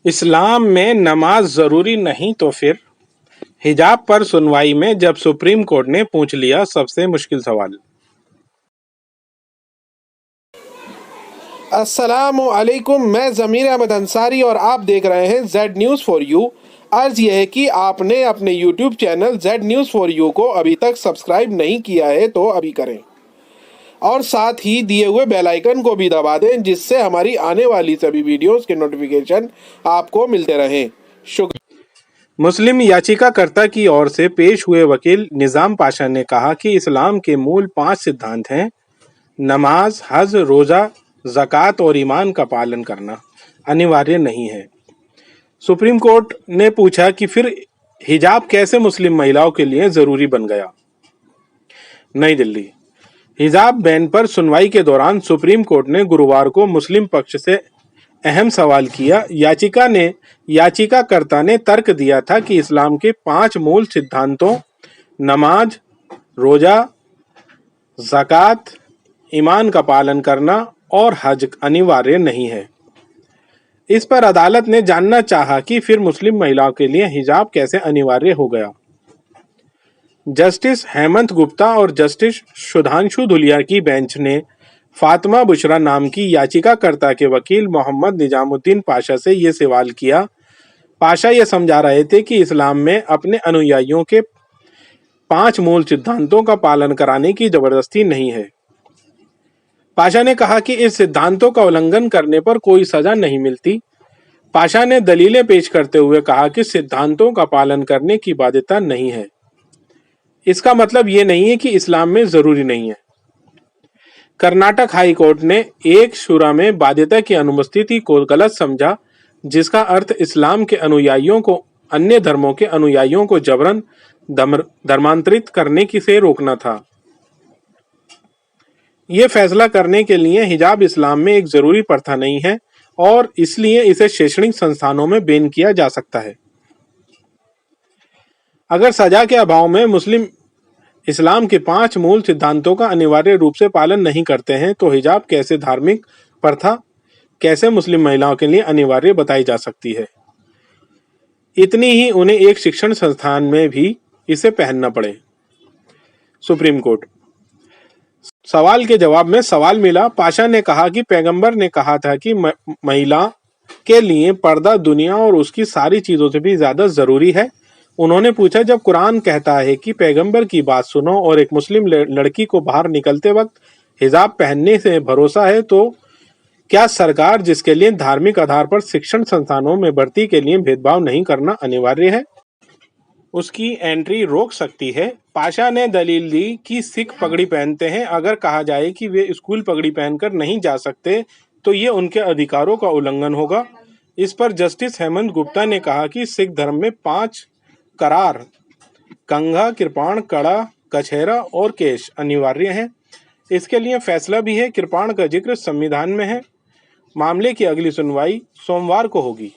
इस्लाम में नमाज जरूरी नहीं तो फिर? हिजाब पर सुनवाई में जब सुप्रीम कोर्ट ने पूछ लिया सबसे मुश्किल सवाल। अस्सलामु अलैकुम, मैं ज़मीर अहमद अंसारी और आप देख रहे हैं जेड न्यूज़ फॉर यू। अर्ज़ यह है कि आपने अपने YouTube channel Z news for you को अभी तक सब्सक्राइब नहीं किया है तो अभी करें और साथ ही दिए हुए बेल आइकन को भी दबा दें, जिससे हमारी आने वाली सभी वीडियोस के नोटिफिकेशन आपको मिलते रहें। शुक्रिया। मुस्लिम याचिकाकर्ता की ओर से पेश हुए वकील निजाम पाशा ने कहा कि इस्लाम के मूल 5 सिद्धांत हैं: नमाज, हज, रोजा, ज़कात और ईमान का पालन करना अनिवार्य नहीं है। सुप्रीम कोर्ट ने पूछा कि फिर हिजाब कैसे मुस्लिम महिलाओं के लिए जरूरी बन गया। नई दिल्ली। हिजाब बैन पर सुनवाई के दौरान सुप्रीम कोर्ट ने गुरुवार को मुस्लिम पक्ष से अहम सवाल किया। याचिकाकर्ता ने तर्क दिया था कि इस्लाम के 5 मूल सिद्धांतों नमाज, रोजा, ज़कात, ईमान का पालन करना और हज अनिवार्य नहीं है। इस पर अदालत ने जानना चाहा कि फिर मुस्लिम महिलाओं के लिए हिजाब कैसे अनिवार्य हो गया। जस्टिस हेमंत गुप्ता और जस्टिस सुधांशु धुलिया की बेंच ने फातिमा बुशरा नाम की याचिकाकर्ता के वकील मोहम्मद निजामुद्दीन पाशा से ये सवाल किया। पाशा ये समझा रहे थे कि इस्लाम में अपने अनुयायियों के 5 मूल सिद्धांतों का पालन कराने की जबरदस्ती नहीं है। पाशा ने कहा कि इस सिद्धांतों का उल्लंघन करने पर कोई सजा नहीं मिलती। पाशा ने दलीलें पेश करते हुए कहा कि सिद्धांतों का पालन करने की बाध्यता नहीं है। इसका मतलब ये नहीं है कि इस्लाम में जरूरी नहीं है। कर्नाटक हाई कोर्ट ने एक शुरा में बाध्यता की अनुपस्थिति को गलत समझा, जिसका अर्थ इस्लाम के अनुयायियों को अन्य धर्मों के अनुयायियों को जबरन धर्मांतरित करने की से रोकना था। ये फैसला करने के लिए हिजाब इस्लाम में एक जरूरी प्रथा नहीं है और इसलिए इसे शैक्षणिक संस्थानों में बैन किया जा सकता है। अगर सजा के अभाव में मुस्लिम इस्लाम के 5 मूल सिद्धांतों का अनिवार्य रूप से पालन नहीं करते हैं तो हिजाब कैसे धार्मिक प्रथा कैसे मुस्लिम महिलाओं के लिए अनिवार्य बताई जा सकती है। इतनी ही उन्हें एक शिक्षण संस्थान में भी इसे पहनना पड़े। Supreme court. सवाल के जवाब में सवाल मिला। पाशा ने कहा कि पैगंबर ने कहा था कि महिला के लिए पर्दा दुनिया और उसकी सारी चीजों से भी ज्यादा जरूरी है। उन्होंने पूछा, जब कुरान कहता है कि पैगंबर की बात सुनो और एक मुस्लिम लड़की को बाहर निकलते वक्त हिजाब पहनने से भरोसा है, तो क्या सरकार जिसके लिए धार्मिक आधार पर शिक्षण संस्थानों में भर्ती के लिए भेदभाव नहीं करना अनिवार्य है, उसकी एंट्री रोक सकती है? पाशा ने दलील दी कि सिख पगड़ी पहनते हैं। अगर कहा जाए कि वे स्कूल पगड़ी पहनकर नहीं जा सकते तो ये उनके अधिकारों का उल्लंघन होगा। इस पर जस्टिस हेमंत गुप्ता ने कहा कि सिख धर्म में 5 करार कंघा, कृपाण, कड़ा, कछेरा और केश अनिवार्य हैं। इसके लिए फैसला भी है। कृपाण का जिक्र संविधान में है। मामले की अगली सुनवाई सोमवार को होगी।